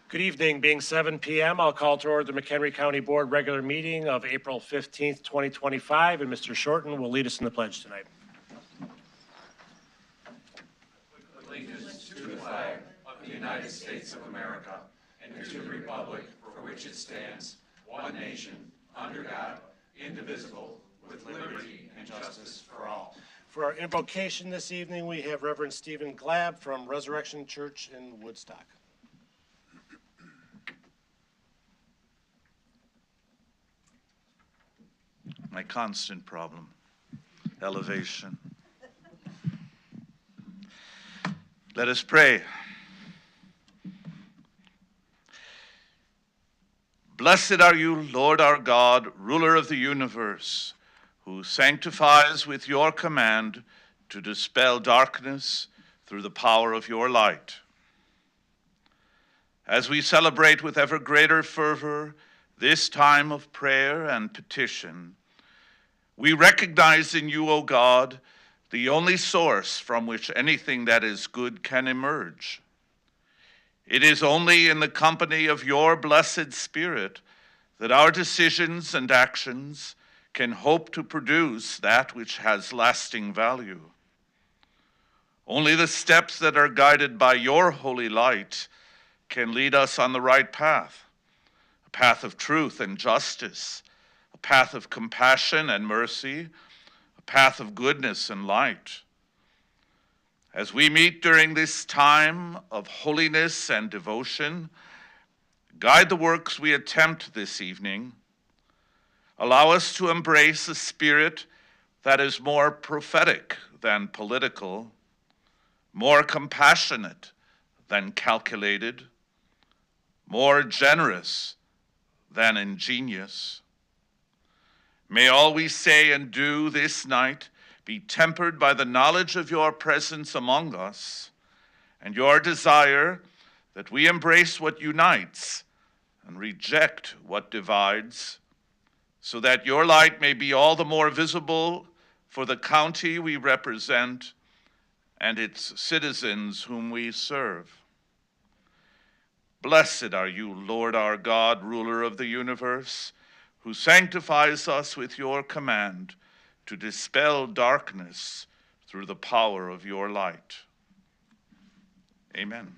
Good evening. Being 7 p.m., I'll call to order the McHenry County Board regular meeting of April 15th, 2025, and Mr. Shorten will lead us in the pledge tonight. Allegiance to the flag of the United States of America and to the republic for which it stands, one nation, under God, indivisible, with liberty and justice for all. For our invocation this evening, we have Reverend Stephen Glab from Resurrection Church in Woodstock. My constant problem, elevation. Let us pray. Blessed are you, Lord our God, ruler of the universe, who sanctifies with your command to dispel darkness through the power of your light. As we celebrate with ever greater fervor this time of prayer and petition, we recognize in you, O God, the only source from which anything that is good can emerge. It is only in the company of your blessed Spirit that our decisions and actions can hope to produce that which has lasting value. Only the steps that are guided by your holy light can lead us on the right path, a path of truth and justice, a path of compassion and mercy, a path of goodness and light. As we meet during this time of holiness and devotion, guide the works we attempt this evening. Allow us to embrace a spirit that is more prophetic than political, more compassionate than calculated, more generous than ingenious. May all we say and do this night be tempered by the knowledge of your presence among us and your desire that we embrace what unites and reject what divides, so that your light may be all the more visible for the county we represent and its citizens whom we serve. Blessed are you, Lord our God, ruler of the universe, who sanctifies us with your command to dispel darkness through the power of your light. Amen.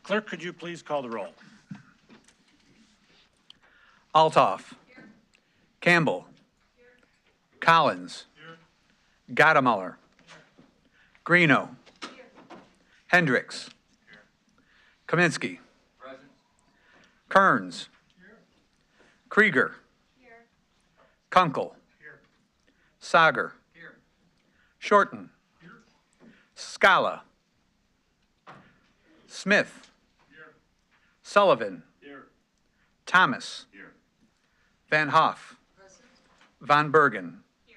Clerk, could you please call the roll? Altoff. Here. Campbell. Here. Collins. Here. Gadamuller. Greeno. Here. Hendricks. Here. Kaminsky. Present. Kearns. Here. Krieger. Here. Kunkel. Here. Sager. Here. Shorten. Here. Scala. Smith. Here. Sullivan. Here. Thomas. Here. Van Hoff. Present. Von Bergen. Here.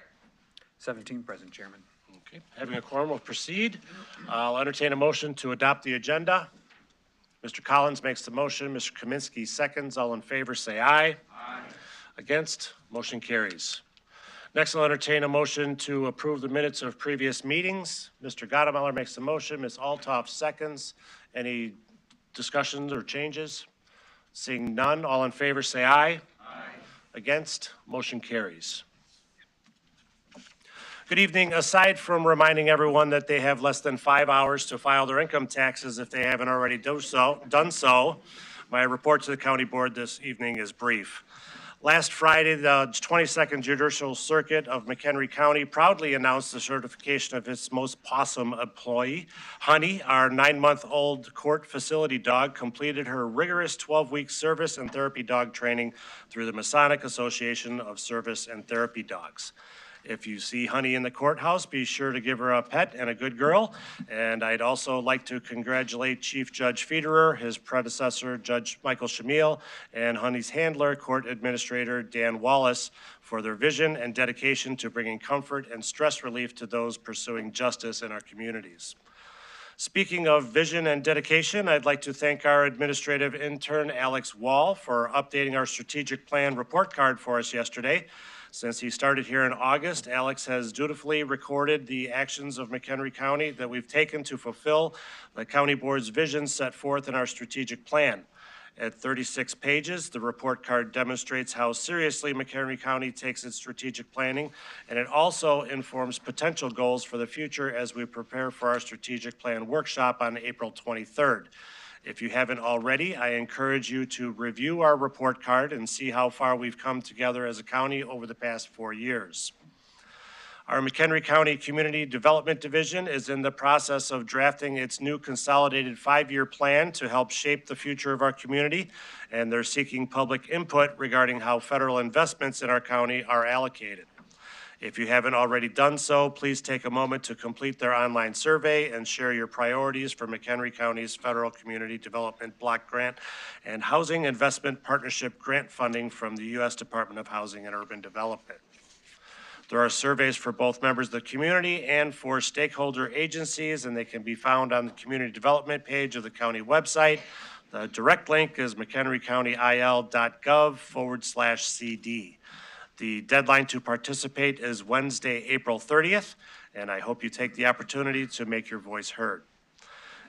17 present, Chairman. Okay. Having a quorum, will proceed. I'll entertain a motion to adopt the agenda. Mr. Collins makes the motion. Mr. Kaminsky seconds. All in favor say aye. Aye. Against? Motion carries. Next, I'll entertain a motion to approve the minutes of previous meetings. Mr. Gadamuller makes the motion. Ms. Altoff seconds. Any discussions or changes? Seeing none, all in favor say aye. Aye. Against? Motion carries. Good evening. Aside from reminding everyone that they have less than 5 hours to file their income taxes if they haven't already done so, my report to the county board this evening is brief. Last Friday, the 22nd Judicial Circuit of McHenry County proudly announced the certification of its most possum employee. Honey, our 9-month-old court facility dog, completed her rigorous 12-week service and therapy dog training through the Masonic Association of Service and Therapy Dogs. If you see Honey in the courthouse, be sure to give her a pet and a good girl. And I'd also like to congratulate Chief Judge Federer, his predecessor, Judge Michael Shamil, and Honey's handler, Court Administrator Dan Wallace, for their vision and dedication to bringing comfort and stress relief to those pursuing justice in our communities. Speaking of vision and dedication, I'd like to thank our administrative intern, Alex Wall, for updating our strategic plan report card for us yesterday. Since he started here in August, Alex has dutifully recorded the actions of McHenry County that we've taken to fulfill the county board's vision set forth in our strategic plan. At 36 pages, the report card demonstrates how seriously McHenry County takes its strategic planning, and it also informs potential goals for the future as we prepare for our strategic plan workshop on April 23rd. If you haven't already, I encourage you to review our report card and see how far we've come together as a county over the past 4 years. Our McHenry County Community Development Division is in the process of drafting its new consolidated 5-year plan to help shape the future of our community, and they're seeking public input regarding how federal investments in our county are allocated. If you haven't already done so, please take a moment to complete their online survey and share your priorities for McHenry County's Federal Community Development Block Grant and Housing Investment Partnership Grant funding from the U.S. Department of Housing and Urban Development. There are surveys for both members of the community and for stakeholder agencies, and they can be found on the community development page of the county website. The direct link is mchenrycountyil.gov/CD. The deadline to participate is Wednesday, April 30th, and I hope you take the opportunity to make your voice heard.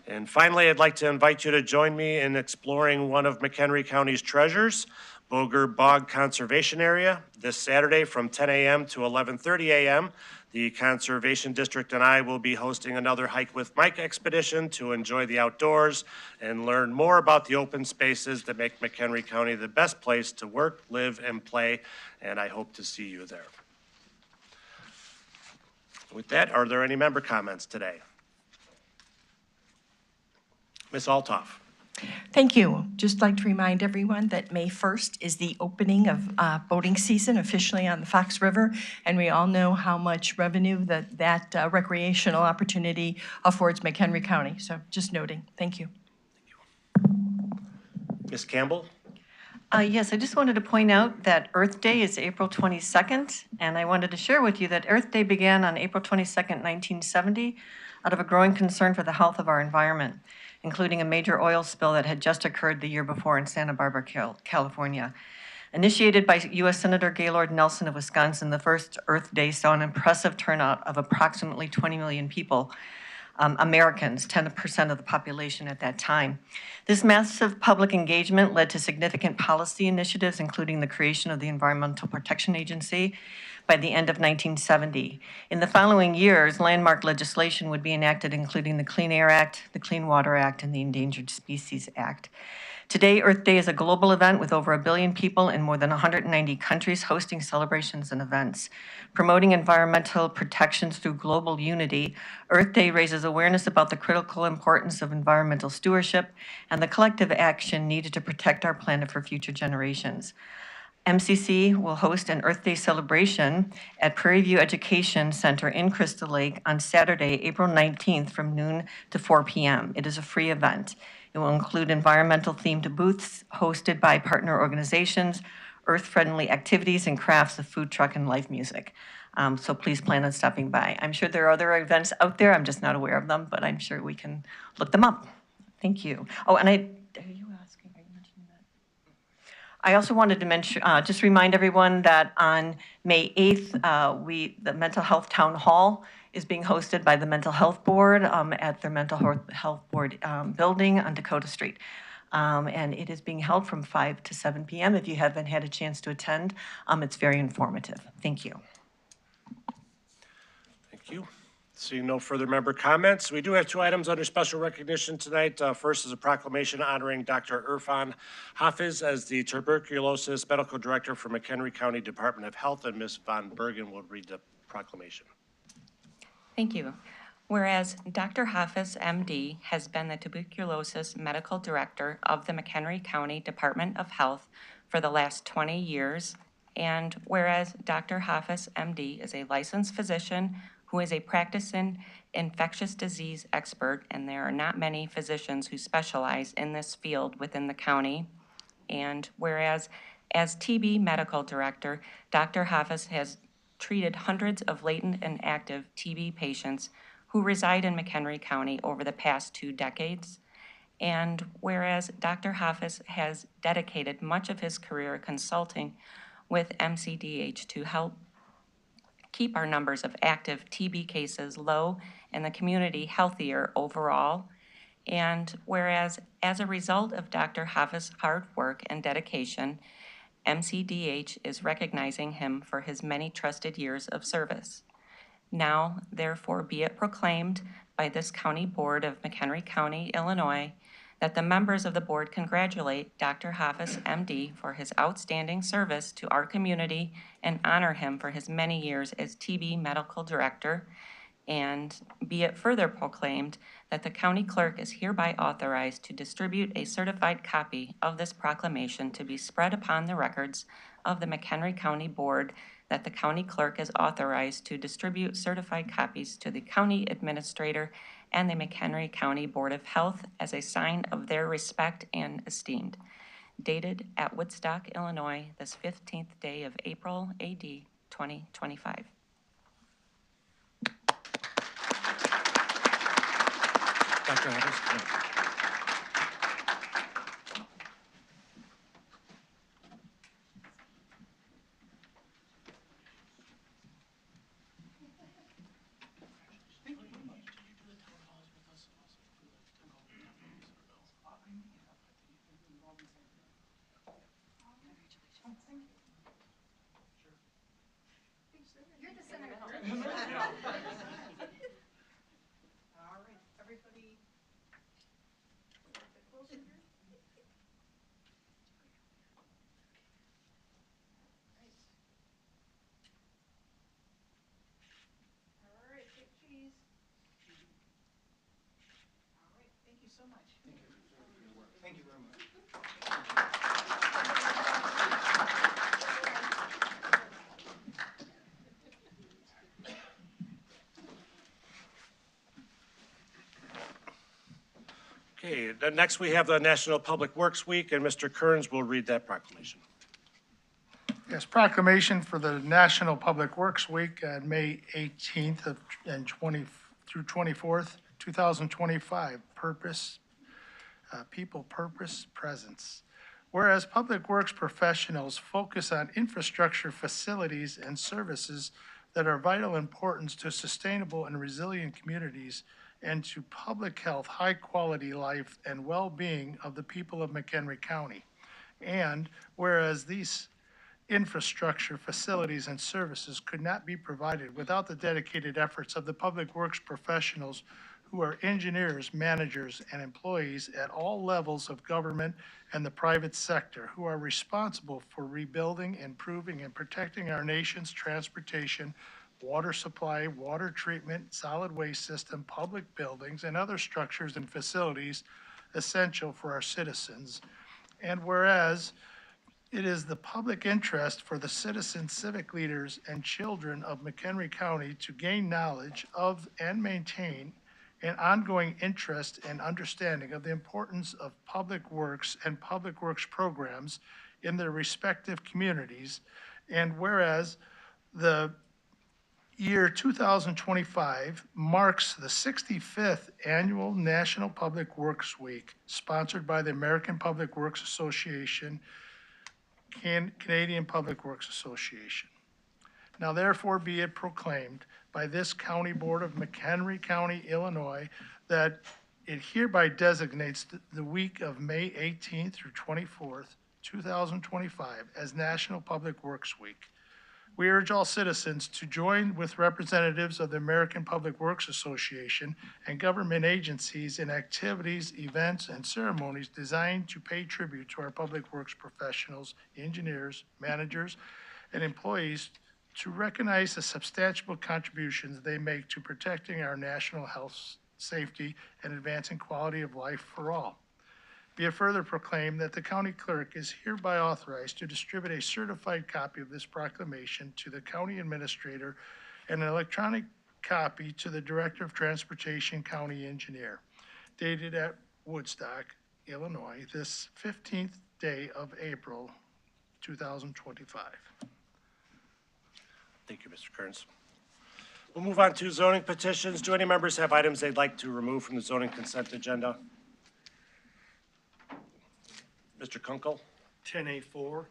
And finally, I'd like to invite you to join me in exploring one of McHenry County's treasures, Boger Bog Conservation Area, this Saturday from 10 a.m. to 11:30 a.m. The Conservation District and I will be hosting another Hike with Mike expedition to enjoy the outdoors and learn more about the open spaces that make McHenry County the best place to work, live, and play, and I hope to see you there. With that, are there any member comments today? Ms. Althoff. Thank you. Just like to remind everyone that May 1st is the opening of boating season officially on the Fox River, and we all know how much revenue that recreational opportunity affords McHenry County. So just noting. Thank you. Ms. Campbell? Yes, I just wanted to point out that Earth Day is April 22nd, and I wanted to share with you that Earth Day began on April 22nd, 1970, out of a growing concern for the health of our environment, including a major oil spill that had just occurred the year before in Santa Barbara, California. Initiated by U.S. Senator Gaylord Nelson of Wisconsin, the first Earth Day saw an impressive turnout of approximately 20 million people, Americans, 10% of the population at that time. This massive public engagement led to significant policy initiatives, including the creation of the Environmental Protection Agency by the end of 1970. In the following years, landmark legislation would be enacted, including the Clean Air Act, the Clean Water Act, and the Endangered Species Act. Today, Earth Day is a global event with over 1 billion people in more than 190 countries hosting celebrations and events. Promoting environmental protections through global unity, Earth Day raises awareness about the critical importance of environmental stewardship and the collective action needed to protect our planet for future generations. MCC will host an Earth Day celebration at Prairie View Education Center in Crystal Lake on Saturday, April 19th from noon to 4 p.m. It is a free event. It will include environmental-themed booths hosted by partner organizations, earth-friendly activities, and crafts of food truck and live music. So please plan on stopping by. I'm sure there are other events out there. I'm just not aware of them, but I'm sure we can look them up. Thank you. Oh, and are you asking, are you mentioning that? I also wanted to mention, just remind everyone that on May 8th, the Mental Health Town Hall is being hosted by the Mental Health Board at their Mental Health Board building on Dakota Street. And it is being held from 5 to 7 p.m. If you haven't had a chance to attend, it's very informative. Thank you. Thank you. Seeing no further member comments, we do have 2 items under special recognition tonight. First is a proclamation honoring Dr. Irfan Hafiz as the Tuberculosis Medical Director for McHenry County Department of Health, and Ms. Von Bergen will read the proclamation. Thank you. Whereas Dr. Hafiz, MD, has been the Tuberculosis Medical Director of the McHenry County Department of Health for the last 20 years, and whereas Dr. Hafiz, MD, is a licensed physician who is a practicing infectious disease expert, and there are not many physicians who specialize in this field within the county, and whereas as TB Medical Director, Dr. Hafiz has treated hundreds of latent and active TB patients who reside in McHenry County over the past 2 decades. And whereas Dr. Hafiz has dedicated much of his career consulting with MCDH to help keep our numbers of active TB cases low and the community healthier overall. And whereas, as a result of Dr. Hafiz's hard work and dedication, MCDH is recognizing him for his many trusted years of service. Now, therefore, be it proclaimed by this County Board of McHenry County, Illinois, that the members of the board congratulate Dr. Hafiz, MD, for his outstanding service to our community and honor him for his many years as TB Medical Director. And be it further proclaimed that the county clerk is hereby authorized to distribute a certified copy of this proclamation to be spread upon the records of the McHenry County Board, that the county clerk is authorized to distribute certified copies to the county administrator and the McHenry County Board of Health as a sign of their respect and esteem. Dated at Woodstock, Illinois, this 15th day of April, AD 2025. Dr. Hafiz? Okay, then next we have the National Public Works Week, and Mr. Kearns will read that proclamation. Yes, proclamation for the National Public Works Week on May 18th through 24th, 2025. Purpose, people, purpose, presence. Whereas public works professionals focus on infrastructure, facilities, and services that are vital importance to sustainable and resilient communities and to public health, high-quality life, and well-being of the people of McHenry County. And whereas these infrastructure, facilities, and services could not be provided without the dedicated efforts of the public works professionals who are engineers, managers, and employees at all levels of government and the private sector who are responsible for rebuilding, improving, and protecting our nation's transportation, water supply, water treatment, solid waste system, public buildings, and other structures and facilities essential for our citizens. And whereas it is the public interest for the citizens, civic leaders, and children of McHenry County to gain knowledge of and maintain an ongoing interest and understanding of the importance of public works and public works programs in their respective communities. And whereas the year 2025 marks the 65th Annual National Public Works Week, sponsored by the American Public Works Association, Canadian Public Works Association. Now therefore be it proclaimed by this County Board of McHenry County, Illinois, that it hereby designates the week of May 18th through 24th, 2025 as National Public Works Week. We urge all citizens to join with representatives of the American Public Works Association and government agencies in activities, events, and ceremonies designed to pay tribute to our public works professionals, engineers, managers, and employees to recognize the substantial contributions they make to protecting our national health, safety, and advancing quality of life for all. Be it further proclaimed that the county clerk is hereby authorized to distribute a certified copy of this proclamation to the county administrator and an electronic copy to the Director of Transportation County Engineer, dated at Woodstock, Illinois, this 15th day of April, 2025. Thank you, Mr. Kearns. We'll move on to zoning petitions. Do any members have items they'd like to remove from the zoning consent agenda? Mr. Kunkel? 10A4.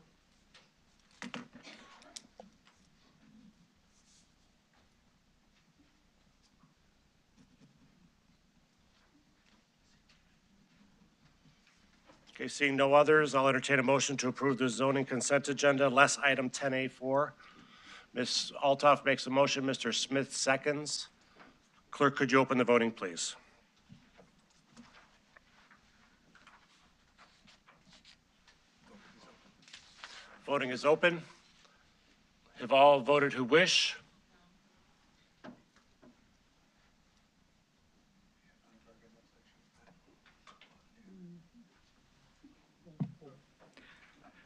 Okay, seeing no others, I'll entertain a motion to approve the zoning consent agenda, less item 10A4. Ms. Altoff makes a motion, Mr. Smith seconds. Clerk, could you open the voting, please? Voting is open. Have all voted who wish?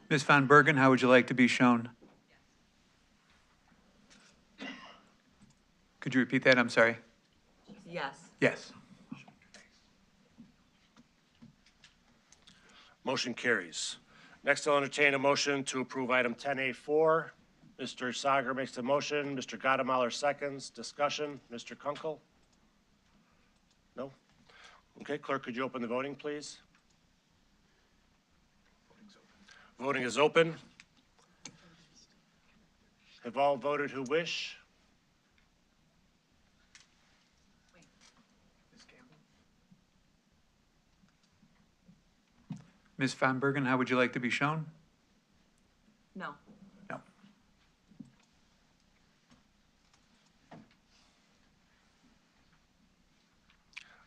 Ms. Van Bergen, how would you like to be shown? Could you repeat that? I'm sorry. Yes. Yes. Motion carries. Next, I'll entertain a motion to approve item 10A4. Mr. Sager makes the motion. Mr. Gottemoller seconds. Discussion. Mr. Kunkel? No? Okay, clerk, could you open the voting, please? Voting is open. Have all voted who wish? Ms. Van Bergen, how would you like to be shown? No. No.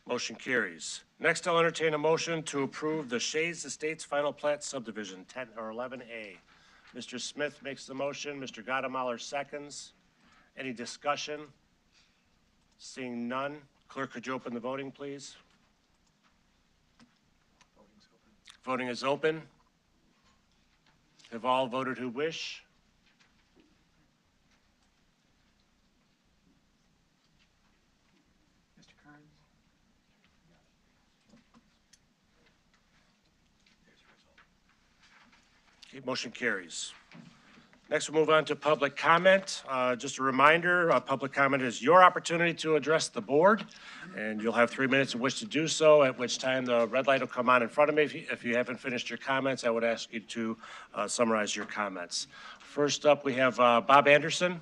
Motion carries. Next, I'll entertain a motion to approve the Schey's Estates Final Plat Subdivision 10 or 11A. Mr. Smith makes the motion. Mr. Gottemoller seconds. Any discussion? Seeing none, clerk, could you open the voting, please? Voting is open. Have all voted who wish? Okay, motion carries. Next, we'll move on to public comment. Just a reminder, public comment is your opportunity to address the board, and you'll have 3 minutes in which to do so, at which time the red light will come on in front of me. If you haven't finished your comments, I would ask you to summarize your comments. First up, we have Bob Anderson.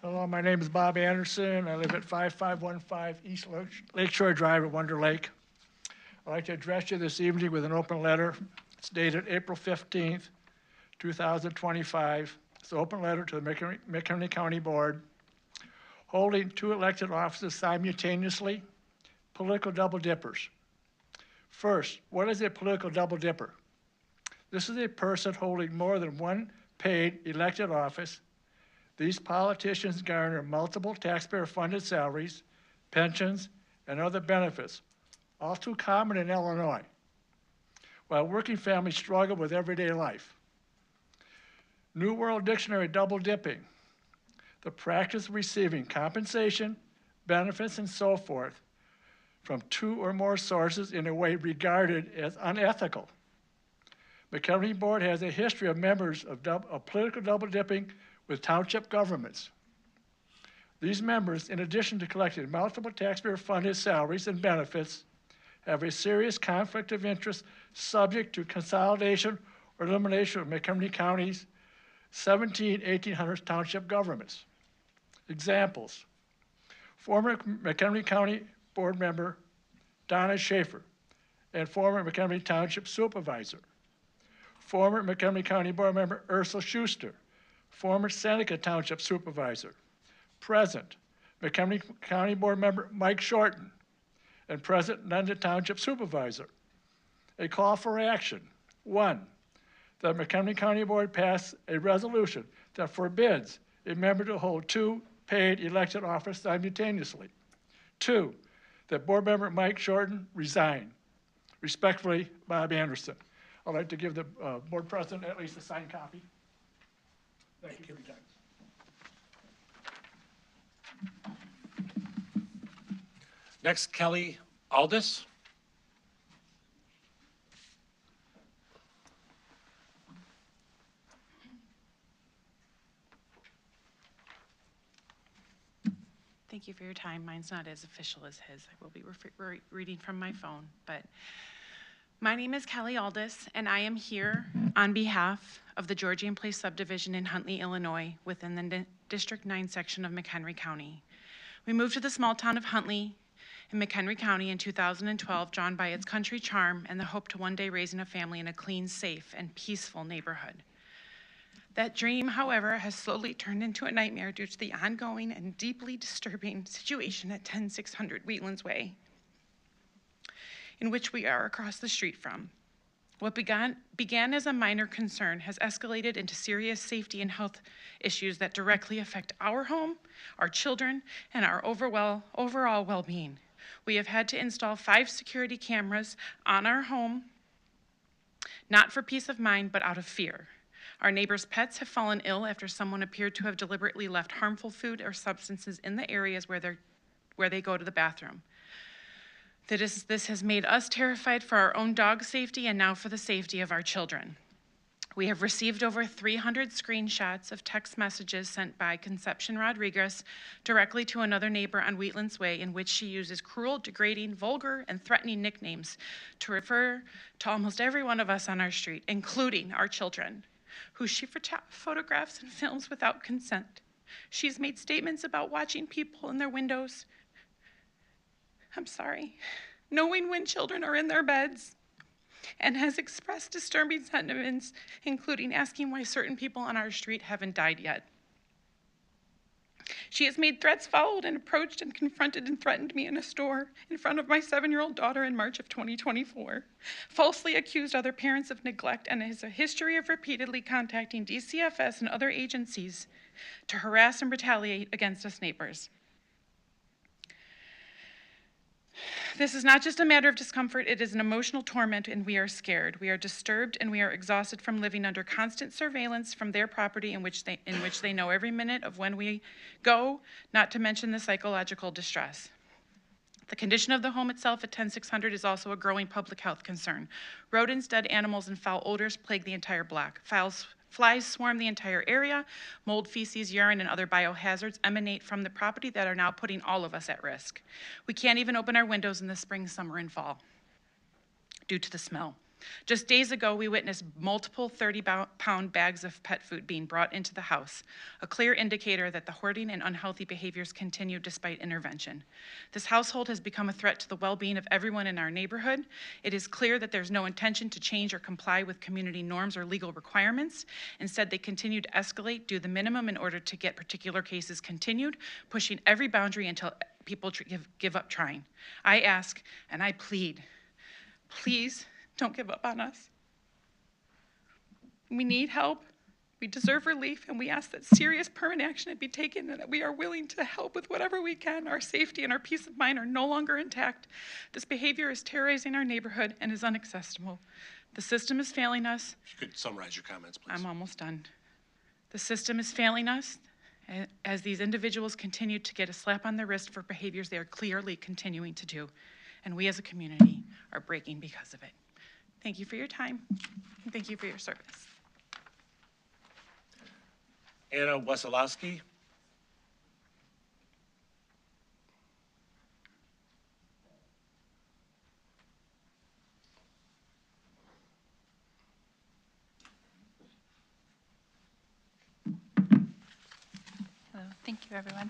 Hello, my name is Bob Anderson. I live at 5515 East Lakeshore Drive at Wonder Lake. I'd like to address you this evening with an open letter. It's dated April 15th, 2025. It's an open letter to the McHenry County Board holding 2 elected offices simultaneously, political double dippers. First, what is a political double dipper? This is a person holding more than one paid elected office. These politicians garner multiple taxpayer-funded salaries, pensions, and other benefits, all too common in Illinois, while working families struggle with everyday life. New World Dictionary double dipping, the practice of receiving compensation, benefits, and so forth from 2 or more sources in a way regarded as unethical. McHenry Board has a history of members of political double dipping with township governments. These members, in addition to collecting multiple taxpayer-funded salaries and benefits, have a serious conflict of interest subject to consolidation or elimination of McHenry County's 1800s township governments. Examples: former McHenry County Board member Donna Schaefer and former McHenry Township Supervisor, former McHenry County Board member Ursula Schuster, former Seneca Township Supervisor, present McHenry County Board member Mike Shorten, and present Nunda Township Supervisor. A call for action. 1, that McHenry County Board pass a resolution that forbids a member to hold 2 paid elected office simultaneously. 2, that Board member Mike Shorten resign. Respectfully, Bob Anderson. I'd like to give the Board President at least a signed copy. Thank you for your time. Next, Kelly Aldis. Thank Thank you for your time. Mine's not as official as his. I will be reading from my phone, but my name is Kelly Aldis, and I am here on behalf of the Georgian Place Subdivision in Huntley, Illinois, within the District 9 section of McHenry County. We moved to the small town of Huntley in McHenry County in 2012, drawn by its country charm and the hope to one day raising a family in a clean, safe, and peaceful neighborhood. That dream, however, has slowly turned into a nightmare due to the ongoing and deeply disturbing situation at 10600 Wheatlands Way, in which we are across the street from. What began as a minor concern has escalated into serious safety and health issues that directly affect our home, our children, and our overall well-being. We have had to install 5 security cameras on our home, not for peace of mind, but out of fear. Our neighbors' pets have fallen ill after someone appeared to have deliberately left harmful food or substances in the areas where they go to the bathroom. This has made us terrified for our own dog safety and now for the safety of our children. We have received over 300 screenshots of text messages sent by Conception Rodriguez directly to another neighbor on Wheatlands Way, in which she uses cruel, degrading, vulgar, and threatening nicknames to refer to almost every one of us on our street, including our children, who she photographs and films without consent. She's made statements about watching people in their windows. Knowing when children are in their beds, and has expressed disturbing sentiments, including asking why certain people on our street haven't died yet. She has made threats, followed and approached and confronted and threatened me in a store in front of my 7-year-old daughter in March of 2024, falsely accused other parents of neglect, and has a history of repeatedly contacting DCFS and other agencies to harass and retaliate against us neighbors. This is not just a matter of discomfort, it is an emotional torment, and we are scared. We are disturbed, and we are exhausted from living under constant surveillance from their property in which they know every minute of when we go, not to mention the psychological distress. The condition of the home itself at 10600 is also a growing public health concern. Rodents, dead animals, and foul odors plague the entire block. Flies swarm the entire area. Mold, feces, urine, and other biohazards emanate from the property that are now putting all of us at risk. We can't even open our windows in the spring, summer, and fall due to the smell. Just days ago, we witnessed multiple 30-pound bags of pet food being brought into the house, a clear indicator that the hoarding and unhealthy behaviors continue despite intervention. This household has become a threat to the well-being of everyone in our neighborhood. It is clear that there's no intention to change or comply with community norms or legal requirements. Instead, they continue to escalate, do the minimum in order to get particular cases continued, pushing every boundary until people give up trying. I ask and I plead, please, don't give up on us. We need help. We deserve relief, and we ask that serious permanent action be taken and that we are willing to help with whatever we can. Our safety and our peace of mind are no longer intact. This behavior is terrorizing our neighborhood and is unacceptable. The system is failing us. If you could summarize your comments, please. I'm almost done. The system is failing us as these individuals continue to get a slap on the wrist for behaviors they are clearly continuing to do, and we as a community are breaking because of it. Thank you for your time, and thank you for your service. Anna Wesolowski. Hello, thank you, everyone.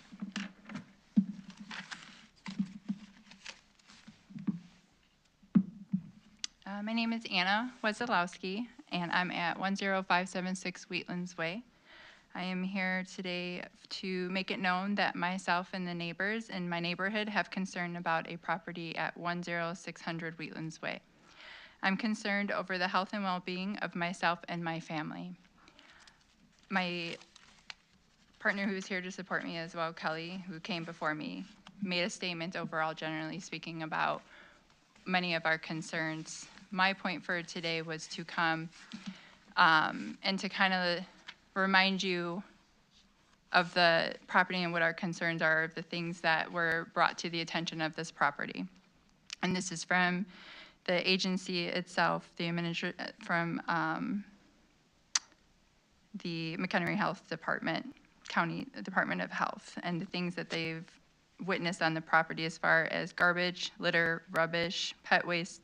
My name is Anna Wesolowski, and I'm at 10576 Wheatlands Way. I am here today to make it known that myself and the neighbors in my neighborhood have concern about a property at 10600 Wheatlands Way. I'm concerned over the health and well-being of myself and my family. My partner who is here to support me as well, Kelly, who came before me, made a statement overall, generally speaking, about many of our concerns. My point for today was to come and to kind of remind you of the property and what our concerns are, of the things that were brought to the attention of this property. And this is from the agency itself, from the McHenry Health Department, County Department of Health, and the things that they've witnessed on the property as far as garbage, litter, rubbish, pet waste,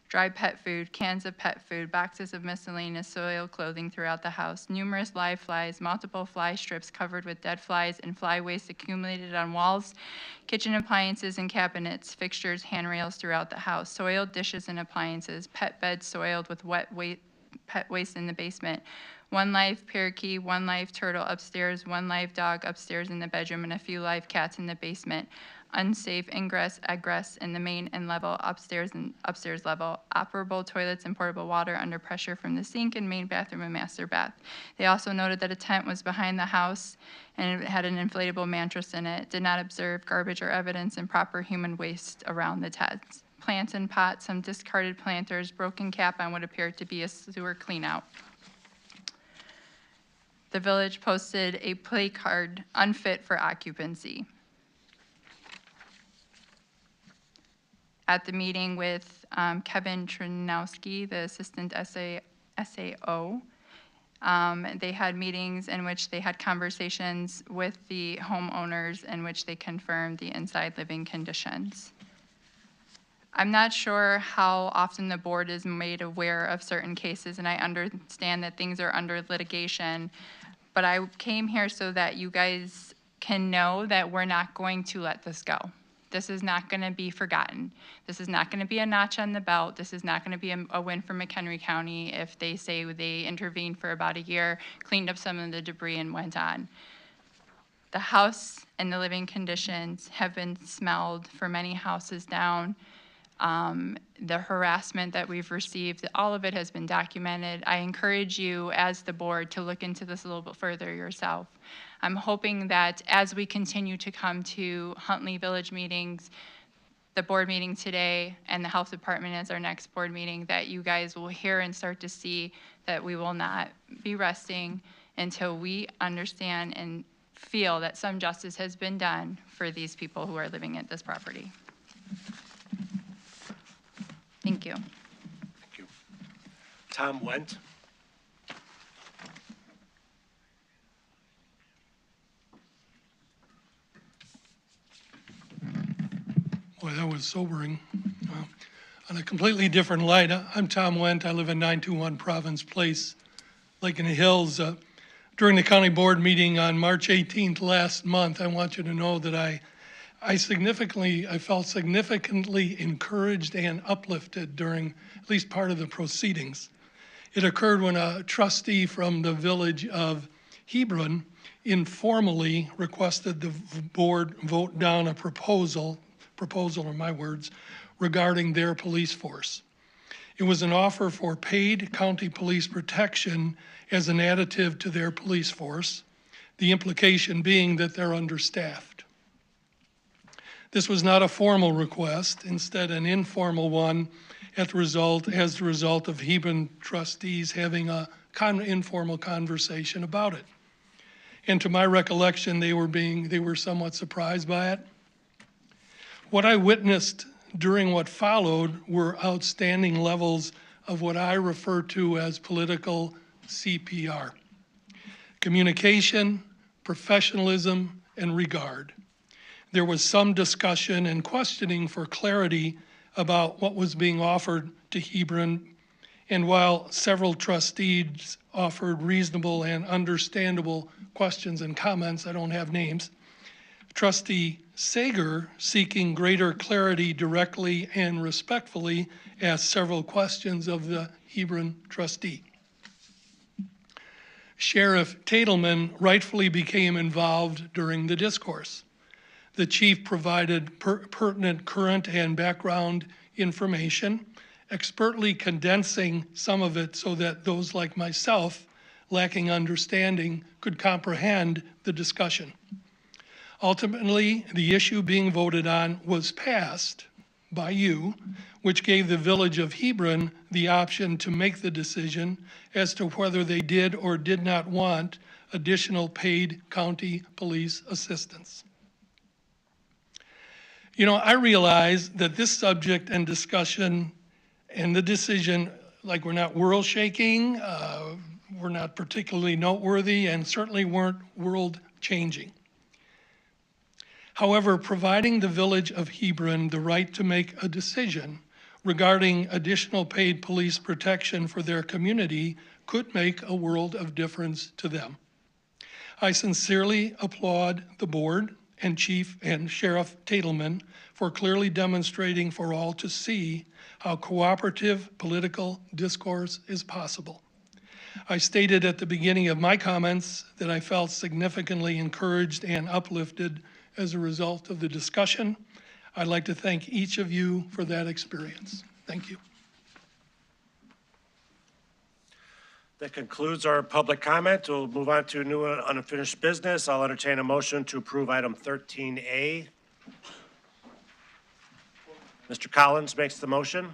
dry pet food, cans of pet food, boxes of miscellaneous soiled clothing throughout the house, numerous live flies, multiple fly strips covered with dead flies, and fly waste accumulated on walls, kitchen appliances and cabinets, fixtures, handrails throughout the house, soiled dishes and appliances, pet beds soiled with pet waste in the basement, one live parakeet, one live turtle upstairs, one live dog upstairs in the bedroom, and a few live cats in the basement. Unsafe ingress, egress in the main and level upstairs level. Operable toilets and portable water under pressure from the sink and main bathroom and master bath. They also noted that a tent was behind the house and it had an inflatable mattress in it. Did not observe garbage or evidence improper human waste around the tents. Plants in pots, some discarded planters, broken cap on what appeared to be a sewer cleanout. The village posted a play card unfit for occupancy. At the meeting with Kevin Trinowski, the assistant SAO, they had meetings in which they had conversations with the homeowners in which they confirmed the inside living conditions. I'm not sure how often the board is made aware of certain cases, and I understand that things are under litigation, but I came here so that you guys can know that we're not going to let this go. This is not going to be forgotten. This is not going to be a notch on the belt. This is not going to be a win for McHenry County if they say they intervened for about a year, cleaned up some of the debris, and went on. The house and the living conditions have been smelled for many houses down. The harassment that we've received, all of it has been documented. I encourage you as the board to look into this a little bit further yourself. I'm hoping that as we continue to come to Huntley Village meetings, the board meeting today and the health department as our next board meeting, that you guys will hear and start to see that we will not be resting until we understand and feel that some justice has been done for these people who are living at this property. Thank you. Thank you. Tom Wendt. Boy, that was sobering. On a completely different light, I'm Tom Wendt. I live in 921 Province Place, Lake in the Hills. During the county board meeting on March 18th last month, I want you to know that I felt significantly encouraged and uplifted during at least part of the proceedings. It occurred when a trustee from the village of Hebron informally requested the board vote down a proposal are my words, regarding their police force. It was an offer for paid county police protection as an additive to their police force, the implication being that they're understaffed. This was not a formal request, instead an informal one as the result of Hebron trustees having a informal conversation about it. And to my recollection, they were somewhat surprised by it. What I witnessed during what followed were outstanding levels of what I refer to as political CPR. Communication, professionalism, and regard. There was some discussion and questioning for clarity about what was being offered to Hebron, and while several trustees offered reasonable and understandable questions and comments, I don't have names, Trustee Sager, seeking greater clarity directly and respectfully, asked several questions of the Hebron trustee. Sheriff Tatelman rightfully became involved during the discourse. The chief provided pertinent current and background information, expertly condensing some of it so that those like myself, lacking understanding, could comprehend the discussion. Ultimately, the issue being voted on was passed by you, which gave the village of Hebron the option to make the decision as to whether they did or did not want additional paid county police assistance. You know, I realize that this subject and discussion and the decision, like, we're not world shaking, we're not particularly noteworthy, and certainly weren't world changing. However, providing the village of Hebron the right to make a decision regarding additional paid police protection for their community could make a world of difference to them. I sincerely applaud the board and Chief and Sheriff Tatelman for clearly demonstrating for all to see how cooperative political discourse is possible. I stated at the beginning of my comments that I felt significantly encouraged and uplifted as a result of the discussion. I'd like to thank each of you for that experience. Thank you. That concludes our public comment. We'll move on to new unfinished business. I'll entertain a motion to approve item 13A. Mr. Collins makes the motion.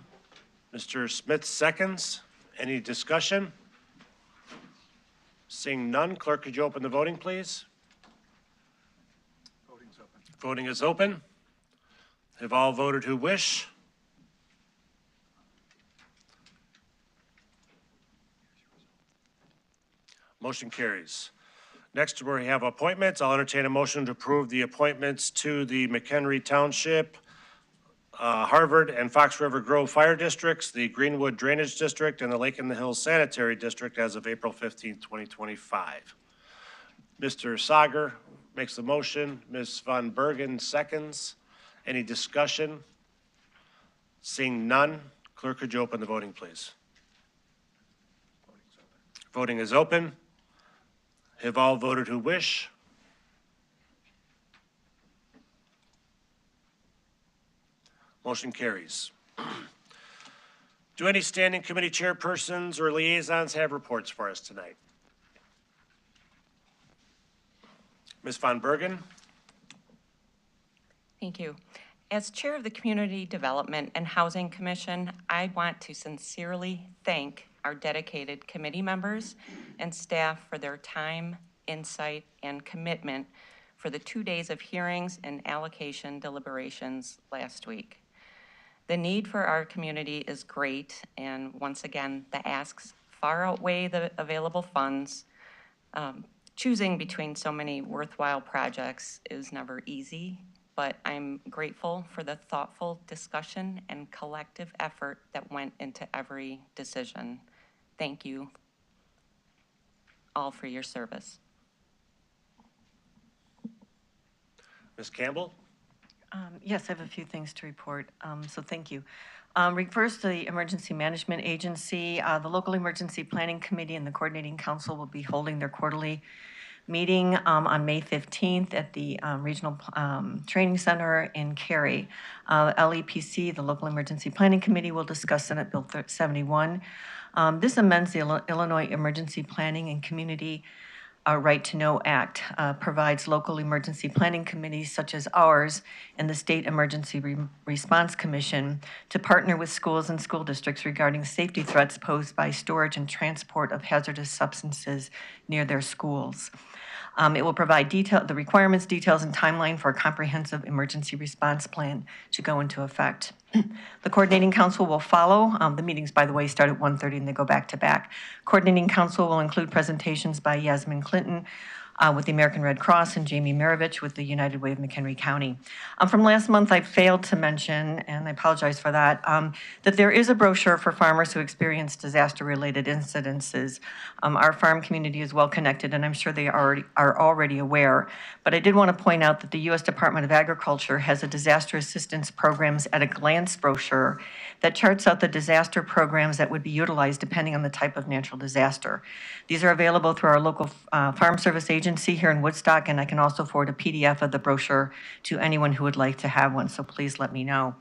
Mr. Smith seconds. Any discussion? Seeing none, clerk, could you open the voting, please? Voting is open. Have all voted who wish? Motion carries. Next, we have appointments. I'll entertain a motion to approve the appointments to the McHenry Township, Harvard and Fox River Grove Fire Districts, the Greenwood Drainage District, and the Lake in the Hills Sanitary District as of April 15, 2025. Mr. Sager makes the motion. Ms. Van Bergen seconds. Any discussion? Seeing none, clerk, could you open the voting, please? Voting is open. Have all voted who wish? Motion carries. Do any standing committee chairpersons or liaisons have reports for us tonight? Ms. Van Bergen? Thank you. As Chair of the Community Development and Housing Commission, I want to sincerely thank our dedicated committee members and staff for their time, insight, and commitment for the 2 days of hearings and allocation deliberations last week. The need for our community is great, and once again, the asks far outweigh the available funds. Choosing between so many worthwhile projects is never easy, but I'm grateful for the thoughtful discussion and collective effort that went into every decision. Thank you all for your service. Ms. Campbell? Yes, I have a few things to report, so thank you. First, the Emergency Management Agency, the Local Emergency Planning Committee and the Coordinating Council will be holding their quarterly meeting on May 15th at the Regional Training Center in Cary. LEPC, the Local Emergency Planning Committee, will discuss Senate Bill 71. This amends the Illinois Emergency Planning and Community Right to Know Act, provides local emergency planning committees such as ours and the State Emergency Response Commission to partner with schools and school districts regarding safety threats posed by storage and transport of hazardous substances near their schools. It will provide the requirements, details, and timeline for a comprehensive emergency response plan to go into effect. The Coordinating Council will follow. The meetings, by the way, start at 1:30 and they go back to back. Coordinating Council will include presentations by Yasmin Clinton with the American Red Cross and Jamie Maravich with the United Way of McHenry County. From last month, I failed to mention, and I apologize for that, that there is a brochure for farmers who experience disaster-related incidences. Our farm community is well connected, and I'm sure they are already aware. But I did want to point out that the U.S. Department of Agriculture has a disaster assistance programs at a glance brochure that charts out the disaster programs that would be utilized depending on the type of natural disaster. These are available through our local farm service agency here in Woodstock, and I can also forward a PDF of the brochure to anyone who would like to have one, so please let me know.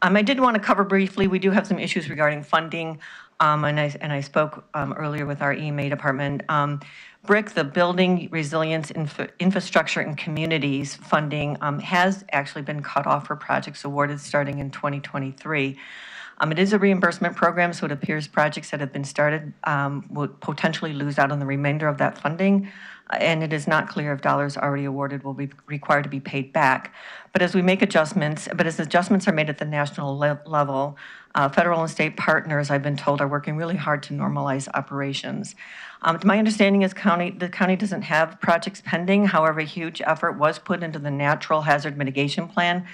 I did want to cover briefly, we do have some issues regarding funding, and I spoke earlier with our EMA department. BRIC, the Building Resilience Infrastructure and Communities funding, has actually been cut off for projects awarded starting in 2023. It is a reimbursement program, so it appears projects that have been started would potentially lose out on the remainder of that funding, and it is not clear if dollars already awarded will be required to be paid back. But as we make adjustments, as adjustments are made at the national level, Federal and state partners, I've been told, are working really hard to normalize operations. My understanding is the county doesn't have projects pending. However, a huge effort was put into the Natural Hazard Mitigation Plan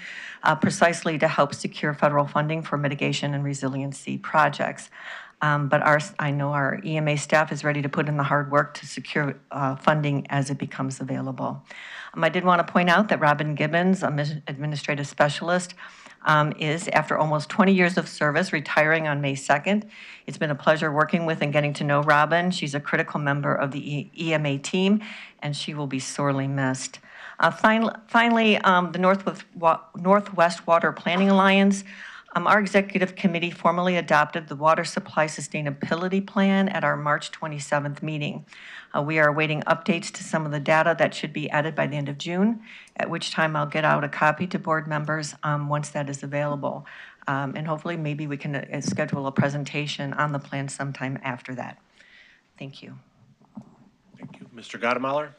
precisely to help secure federal funding for mitigation and resiliency projects. But I know our EMA staff is ready to put in the hard work to secure funding as it becomes available. I did want to point out that Robin Gibbons, administrative specialist, is, after almost 20 years of service, retiring on May 2nd. It's been a pleasure working with and getting to know Robin. She's a critical member of the EMA team, and she will be sorely missed. Finally, the Northwest Water Planning Alliance. Our executive committee formally adopted the Water Supply Sustainability Plan at our March 27th meeting. We are awaiting updates to some of the data that should be added by the end of June, at which time I'll get out a copy to board members once that is available. And hopefully maybe we can schedule a presentation on the plan sometime after that. Thank you. Thank you. Mr. Gottemoller?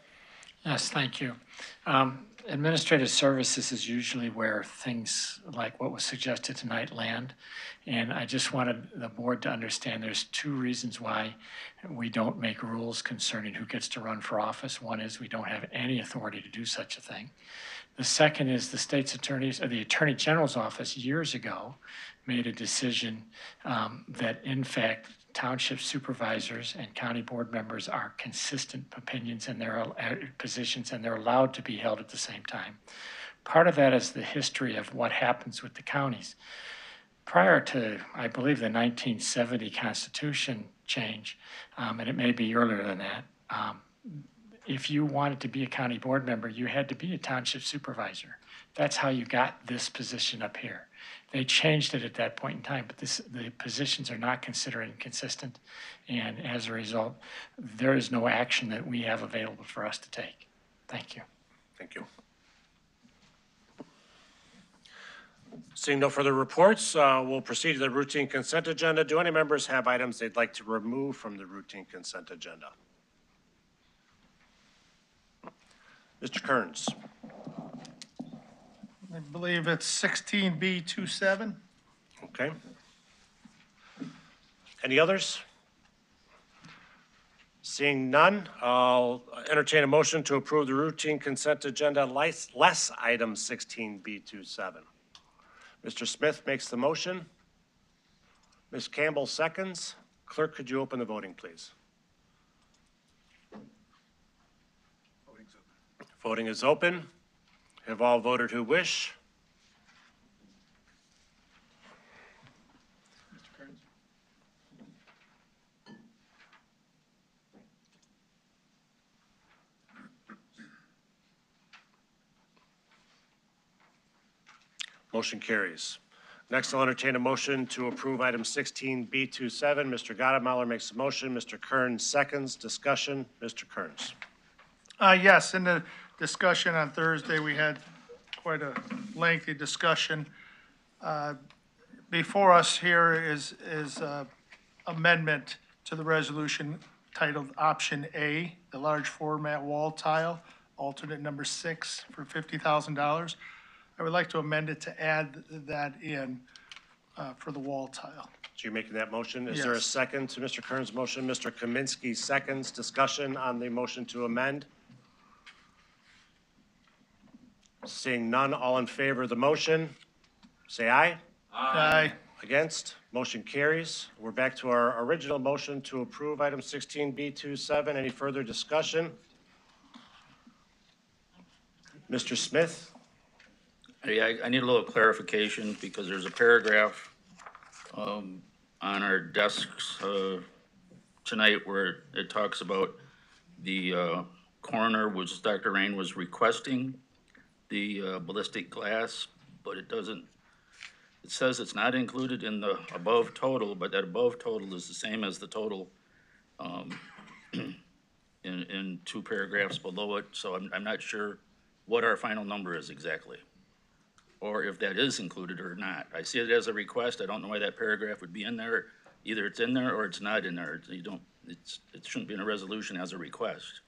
Yes, thank you. Administrative services is usually where things like what was suggested tonight land. And I just wanted the board to understand there's two reasons why we don't make rules concerning who gets to run for office. One is we don't have any authority to do such a thing. The second is the state's attorneys, or the Attorney General's office years ago made a decision that in fact township supervisors and county board members are consistent opinions in their positions, and they're allowed to be held at the same time. Part of that is the history of what happens with the counties. Prior to, I believe, the 1970 Constitution change, and it may be earlier than that, if you wanted to be a county board member, you had to be a township supervisor. That's how you got this position up here. They changed it at that point in time, but the positions are not considered inconsistent, and as a result, there is no action that we have available for us to take. Thank you. Thank you. Seeing no further reports, we'll proceed to the routine consent agenda. Do any members have items they'd like to remove from the routine consent agenda? Mr. Kearns. I believe it's 16B27. Okay. Any others? Seeing none, I'll entertain a motion to approve the routine consent agenda less item 16B27. Mr. Smith makes the motion. Ms. Campbell seconds. Clerk, could you open the voting, please? Voting is open. Have all voted who wish? Mr. Kearns? Motion carries. Next, I'll entertain a motion to approve item 16B27. Mr. Gottemoller makes a motion. Mr. Kearns seconds. Discussion. Mr. Kearns. Yes, in the discussion on Thursday, we had quite a lengthy discussion. Before us here is amendment to the resolution titled Option A, the large format wall tile, alternate number 6 for $50,000. I would like to amend it to add that in for the wall tile. So you're making that motion? Is there a Yes. second to Mr. Kearns' motion? Mr. Kaminsky seconds. Discussion on the motion to amend? Seeing none, all in favor of the motion, say aye. Aye. Against? Motion carries. We're back to our original motion to approve item 16B27. Any further discussion? Mr. Smith? I need a little clarification because there's a paragraph on our desks tonight where it talks about the coroner, which Dr. Rain was requesting the ballistic glass, but it doesn't, it says it's not included in the above total, but that above total is the same as the total in two paragraphs below it. So I'm not sure what our final number is exactly, or if that is included or not. I see it as a request. I don't know why that paragraph would be in there. Either it's in there or it's not in there. You don't, it shouldn't be in a resolution as a request.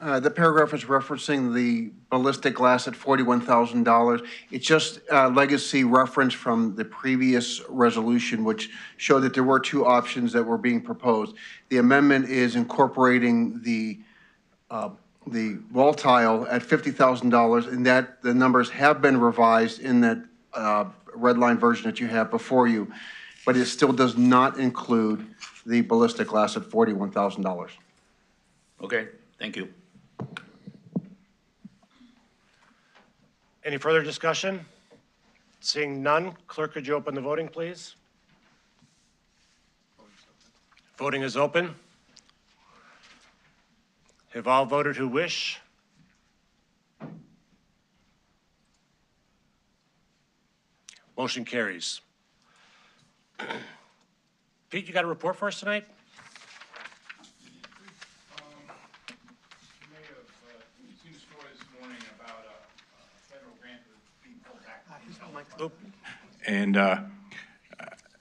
The paragraph is referencing the ballistic glass at $41,000. It's just a legacy reference from the previous resolution, which showed that there were two options that were being proposed. The amendment is incorporating the wall tile at $50,000, and that the numbers have been revised in that red line version that you have before you, but it still does not include the ballistic glass at $41,000. Okay, thank you. Any further discussion? Seeing none, clerk, could you open the voting, please? Voting is open. Have all voted who wish? Motion carries. Pete, you got a report for us tonight? And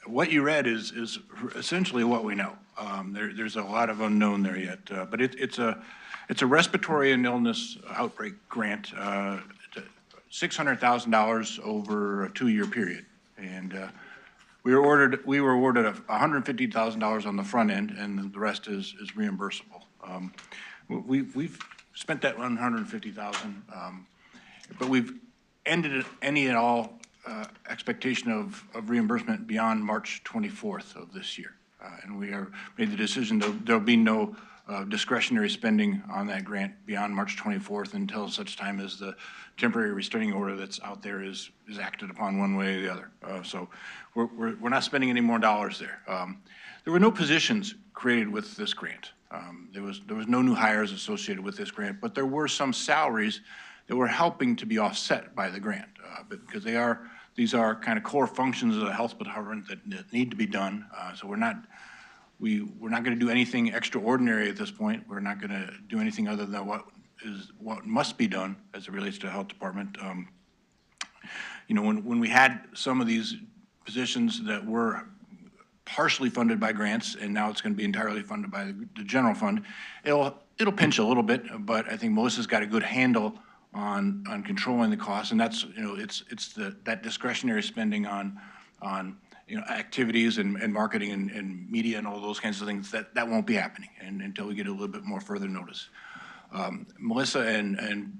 what you read is essentially what we know. There's a lot of unknown there yet, but it's a respiratory and illness outbreak grant, $600,000 over a 2-year period, and we were awarded $150,000 on the front end, and the rest is reimbursable. We've spent that $150,000, but we've ended any and all expectation of reimbursement beyond March 24th of this year. And we are made the decision that there'll be no discretionary spending on that grant beyond March 24th until such time as the temporary restraining order that's out there is acted upon one way or the other. So we're not spending any more dollars there. There were no positions created with this grant. There was no new hires associated with this grant, but there were some salaries that were helping to be offset by the grant, because these are kind of core functions of the health department that need to be done. So we're not going to do anything extraordinary at this point. We're not going to do anything other than what must be done as it relates to the health department. You know, when we had some of these positions that were partially funded by grants, and now it's going to be entirely funded by the general fund, it'll pinch a little bit, but I think Melissa's got a good handle on controlling the costs, and that's, you know, it's that discretionary spending on you know, activities and marketing and media and all those kinds of things, that won't be happening until we get a little bit more further notice. Melissa and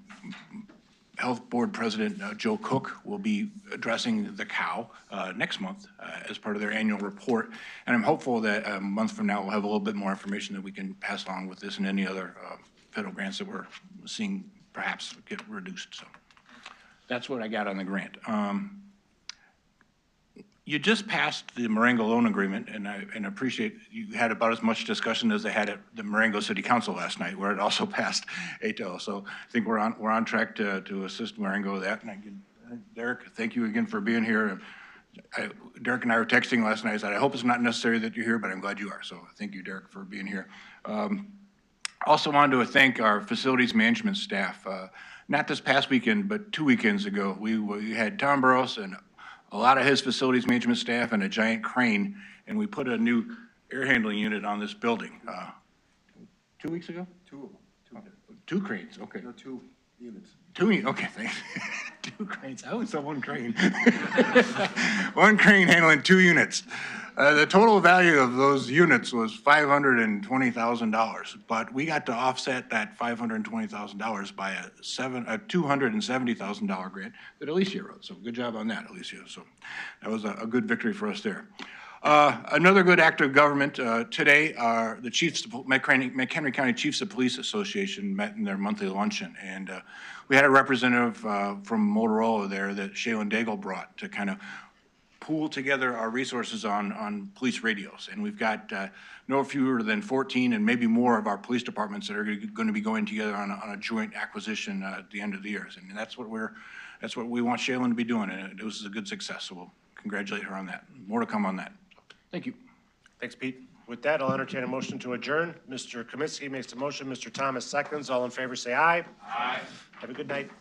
Health Board President Joe Cook will be addressing the COW next month as part of their annual report, and I'm hopeful that a month from now we'll have a little bit more information that we can pass along with this and any other federal grants that we're seeing perhaps get reduced. So that's what I got on the grant. You just passed the Marengo loan agreement, and I appreciate you had about as much discussion as they had at the Marengo City Council last night, where it also passed ATO. So I think we're on track to assist Marengo with that. And Derek, thank you again for being here. Derek and I were texting last night. I said, I hope it's not necessary that you're here, but I'm glad you are. So thank you, Derek, for being here. Also wanted to thank our facilities management staff. Not this past weekend, but 2 weekends ago, we had Tom Burrows and a lot of his facilities management staff and a giant crane, and we put a new air handling unit on this building. 2 weeks ago? Two cranes, okay. No, 2 units. Okay, thanks. 2 cranes, I always saw 1 crane. 1 crane handling 2 units. The total value of those units was $520,000, but we got to offset that $520,000 by a $270,000 grant that Alicia wrote. So good job on that, Alicia. So that was a good victory for us there. Another good act of government today. The McHenry County Chiefs of Police Association met in their monthly luncheon, and we had a representative from Motorola there that Shaylin Daigle brought to kind of pool together our resources on police radios. And we've got no fewer than 14 and maybe more of our police departments that are going to be going together on a joint acquisition at the end of the year. And that's what we want Shaylin to be doing, and it was a good success. So we'll congratulate her on that. More to come on that. Thank you. Thanks, Pete. With that, I'll entertain a motion to adjourn. Mr. Kaminsky makes a motion. Mr. Thomas seconds. All in favor say aye. Aye. Have a good night.